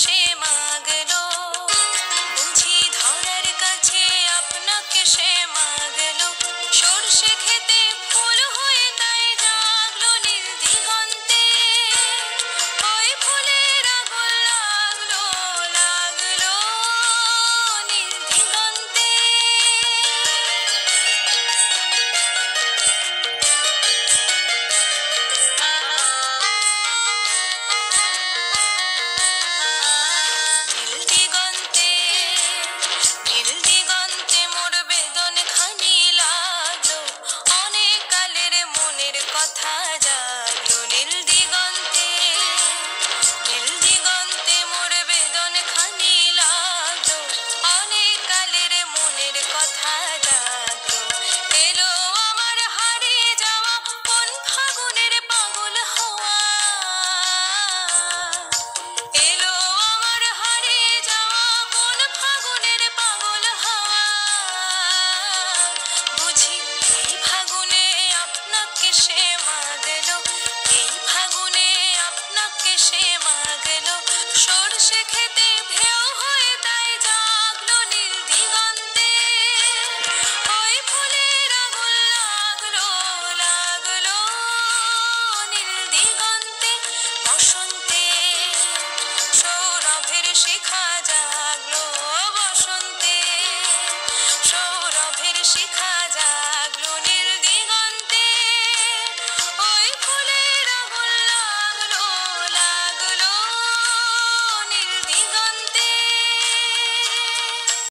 সে মাগলো, বুঝি ধরার কাছে আপনাকে সে মাগলো। সর্ষে খেতে ফুল হয়ে তাই জাগলো নীল দিগন্তে, ওই ফুলের আগুন লাগলো লাগলো নীল দিগন্তে। নীল দিগন্তে নীল দিগন্তে মোর বেদন খানি লাগলো, অনেক কালের মনের কথা জাগলো। নীল দিগন্তে মোর বেদন খানি লাগলো, অনেক কালের মনের কথা জাগলো। এলো আমার হারিয়ে যাওয়া কোন ফাগুনের পাগল হওয়া, এলো আমার হারিয়ে যাওয়া কোন ফাগুনের পাগল হওয়া। বুঝি এই ফাগুনে আপনাকে সে মাগলো, এই ফাগুনে আপনাকে সে মাগলো। সর্ষে খেতে ভেউ হয়ে তাই জাগলো নীল দিগন্তে, ওই ফুলের আগুন লাগলো লাগলো নীল দিগন্তে। বসন্তে সৌরভের শিখা জাগলো, বসন্তে সৌরভের শিখা জাগলো।